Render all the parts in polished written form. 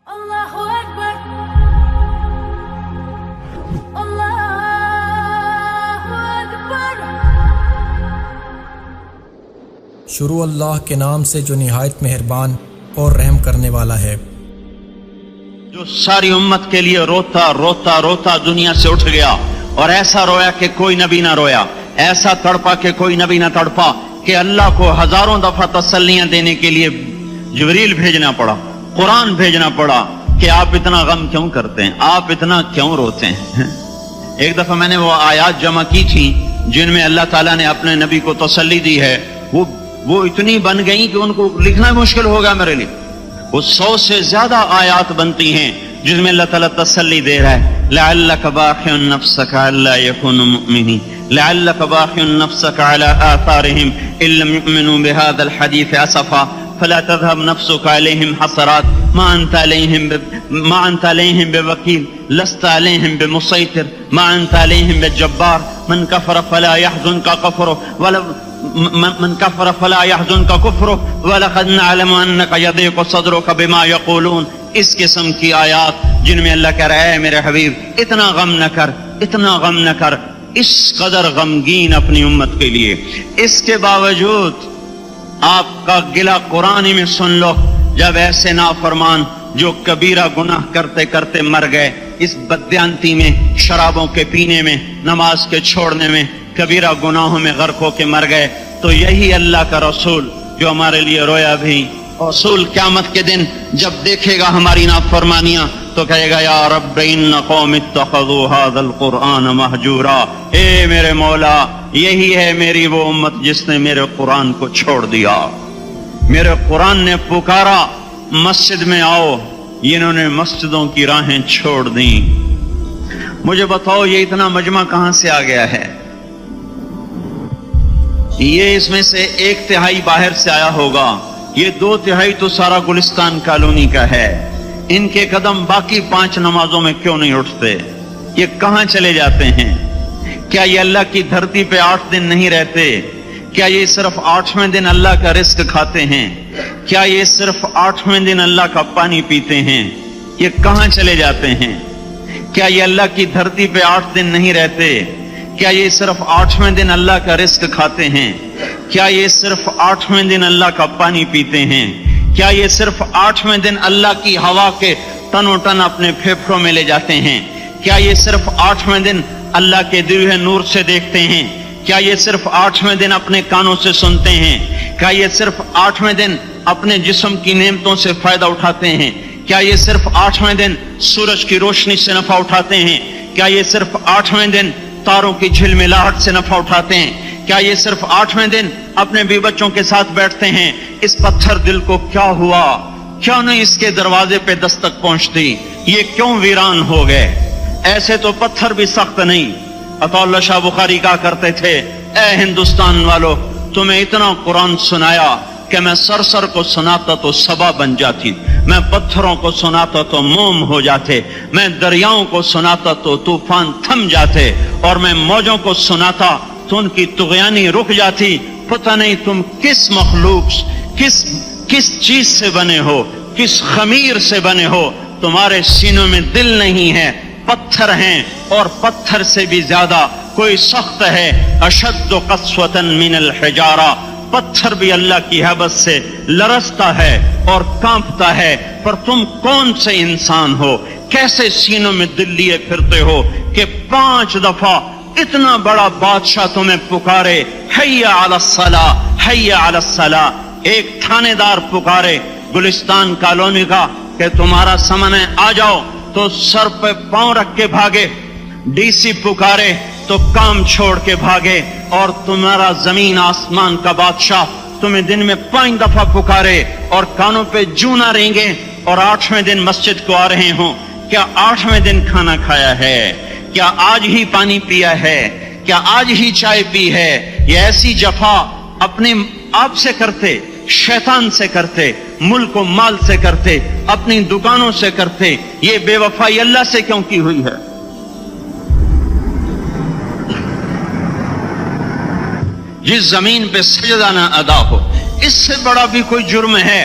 Allahu Akbar, Allahu Akbar. شروع اللہ کے نام سے جو نہایت مہربان اور رحم کرنے والا ہے۔ جو ساری امت کے لیے روتا روتا روتا دنیا سے اٹھ گیا اور ایسا رویا کہ کوئی نبی نہ رویا، ایسا تڑپا کہ کوئی نبی نہ تڑپا، کہ اللہ کو ہزاروں دفعہ تسلیاں دینے کے لیے جبریل بھیجنا پڑا، قرآن بھیجنا پڑا کہ آپ اتنا غم کیوں کرتے ہیں، آپ اتنا کیوں روتے ہیں۔ ایک دفعہ میں نے وہ آیات جمع کی تھی جن میں اللہ تعالیٰ نے اپنے نبی کو تسلی دی ہے، وہ اتنی بن گئی کہ ان کو لکھنا مشکل ہوگا میرے لیے۔ وہ 100 سے زیادہ آیات بنتی ہیں جس میں اللہ تعالیٰ تسلی دے رہا ہے، لعلک باخع نفسک الا یکونوا مؤمنین، لعلک باخع نفسک علی آثارہم ان لم یؤمنوا بهذا الحدیث اسفا فلا تذهب نفسك عليهم حسرات ما انت عليهم بوكيل لست عليهم بمسيطر ما انت عليهم بجبار من كفر فلا يحزنك كفره ولقد نعلم انك يضيق صدرك بما يقولون۔ اس قسم کی آیات جن میں اللہ کہہ رہا ہے میرے حبیب اتنا غم نہ کر، اتنا غم نہ کر، اس قدر غمگین اپنی امت کے لیے۔ اس کے باوجود آپ کا گلہ قرآن میں سن لو، جب ایسے نافرمان جو کبیرہ گناہ کرتے کرتے مر گئے، اس بددیانتی میں، شرابوں کے پینے میں، نماز کے چھوڑنے میں، کبیرہ گناہوں میں غرق ہو کے مر گئے، تو یہی اللہ کا رسول جو ہمارے لیے رویا بھی، رسول قیامت کے دن جب دیکھے گا ہماری نافرمانیاں تو کہے گا یا رب ان قوم اتخذوا هذا القرآن مہجورا، اے میرے مولا یہی ہے میری وہ امت جس نے میرے قرآن کو چھوڑ دیا، میرے قرآن نے پکارا مسجد میں آؤ، انہوں نے مسجدوں کی راہیں چھوڑ دیں۔ مجھے بتاؤ یہ اتنا مجمع کہاں سے آ گیا ہے؟ یہ اس میں سے 1/3 باہر سے آیا ہوگا، یہ 2/3 تو سارا گلستان کالونی کا ہے۔ ان کے قدم باقی 5 نمازوں میں کیوں نہیں اٹھتے؟ یہ کہاں چلے جاتے ہیں؟ کیا یہ اللہ کی دھرتی پہ 8 دن نہیں رہتے؟ کیا یہ صرف 8ویں دن اللہ کا رزق کھاتے ہیں؟ کیا یہ صرف 8ویں دن اللہ کا پانی پیتے ہیں؟ یہ کہاں چلے جاتے ہیں؟ کیا یہ اللہ کی دھرتی پہ 8 دن نہیں رہتے؟ کیا یہ صرف 8ویں دن اللہ کا رزق کھاتے ہیں؟ کیا یہ صرف 8ویں دن اللہ کا پانی پیتے ہیں؟ کیا یہ صرف 8ویں دن اللہ کی ہوا کے تن و ٹن اپنے پھیپھڑوں میں لے جاتے ہیں؟ کیا یہ صرف 8ویں دن اللہ کے دیے ہوئے نور سے دیکھتے ہیں؟ کیا یہ صرف 8ویں دن اپنے کانوں سے سنتے ہیں؟ کیا یہ صرف 8ویں دن اپنے جسم کی نعمتوں سے فائدہ اٹھاتے ہیں؟ کیا یہ صرف 8ویں دن سورج کی روشنی سے نفع اٹھاتے ہیں؟ کیا یہ صرف 8ویں دن تاروں کی جھلملاہٹ سے نفع اٹھاتے ہیں؟ کیا یہ صرف 8ویں دن اپنے بیوی بچوں کے ساتھ بیٹھتے ہیں؟ اس پتھر دل کو کیا ہوا؟ کیوں نہیں اس کے دروازے پہ دستک پہنچتی؟ یہ کیوں ویران ہو گئے؟ ایسے تو پتھر بھی سخت نہیں۔ عطا اللہ شاہ بخاری کہا کرتے تھے، اے ہندوستان والو تمہیں اتنا قرآن سنایا کہ میں سرسر کو سناتا تو صبا بن جاتی، میں پتھروں کو سناتا تو موم ہو جاتے، میں دریاؤں کو سناتا تو طوفان تھم جاتے، اور میں موجوں کو سناتا تو ان کی طغیانی رک جاتی۔ پتہ نہیں تم کس مخلوق، کس چیز سے بنے ہو، کس خمیر سے بنے ہو، تمہارے سینوں میں دل نہیں ہے، پتھر ہیں، اور پتھر سے بھی زیادہ کوئی سخت ہے، اشد قسوۃ من الحجارہ، پتھر بھی اللہ کی ہیبت سے لرزتا ہے اور کانپتا ہے، پر تم کون سے انسان ہو، کیسے سینوں میں دل لیے پھرتے ہو کہ 5 دفعہ اتنا بڑا بادشاہ تمہیں پکارے، حی علی الصلاۃ، حی علی الصلاۃ۔ ایک تھانے دار پکارے گلستان کالونی کا کہ تمہارا سمن ہے آ جاؤ، تو سر پہ پاؤں رکھ کے بھاگے، ڈی سی پکارے تو کام چھوڑ کے بھاگے، اور تمہارا زمین آسمان کا بادشاہ تمہیں دن میں 5 دفعہ پکارے اور کانوں پہ جوں نہ رینگے، اور 8ویں دن مسجد کو آ رہے ہوں۔ کیا 8ویں دن کھانا کھایا ہے؟ کیا آج ہی پانی پیا ہے؟ کیا آج ہی چائے پی ہے؟ یہ ایسی جفا اپنے آپ سے کرتے، شیطان سے کرتے، ملک و مال سے کرتے، اپنی دکانوں سے کرتے، یہ بے وفائی اللہ سے کیوں کی ہوئی ہے؟ جس زمین پہ سجدہ نہ ادا ہو، اس سے بڑا بھی کوئی جرم ہے؟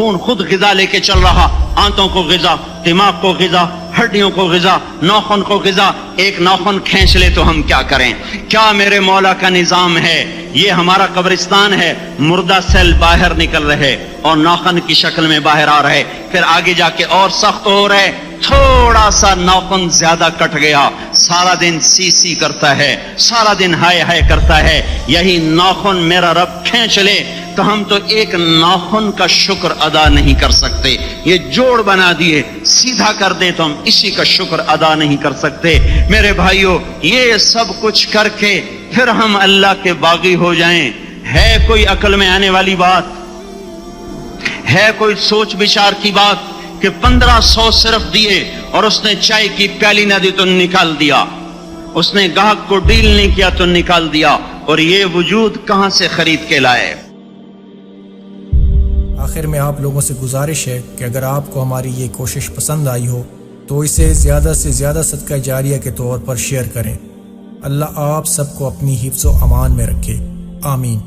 خون خود غذا لے کے چل رہا، آنتوں کو غذا، دماغ کو غذا، ہڈیوں کو غذا، ناخن کو غذا، ایک ناخن کھینچ لے تو ہم کیا کریں؟ کیا میرے مولا کا نظام ہے؟ یہ ہمارا قبرستان ہے، مردہ سیل باہر نکل رہے اور ناخن کی شکل میں باہر آ رہے، پھر آگے جا کے اور سخت ہو رہے، تھوڑا سا ناخن زیادہ کٹ گیا، سارا دن سی سی کرتا ہے، سارا دن ہائے ہائے کرتا ہے، یہی ناخن میرا رب کھینچ لے تو ہم تو ایک ناخن کا شکر ادا نہیں کر سکتے، یہ جوڑ بنا دیے سیدھا کر دیں تو ہم اسی کا شکر ادا نہیں کر سکتے۔ میرے بھائیو، یہ سب کچھ کر کے پھر ہم اللہ کے باغی ہو جائیں، ہے کوئی عقل میں آنے والی بات؟ ہے کوئی سوچ بچار کی بات کہ 1500 صرف دیے اور اس نے چائے کی پیالی نہ دی تو نکال دیا، اس نے گاہک کو ڈیل نہیں کیا تو نکال دیا، اور یہ وجود کہاں سے خرید کے لائے؟ آخر میں آپ لوگوں سے گزارش ہے کہ اگر آپ کو ہماری یہ کوشش پسند آئی ہو تو اسے زیادہ سے زیادہ صدقہ جاریہ کے طور پر شیئر کریں۔ اللہ آپ سب کو اپنی حفظ و امان میں رکھے، آمین۔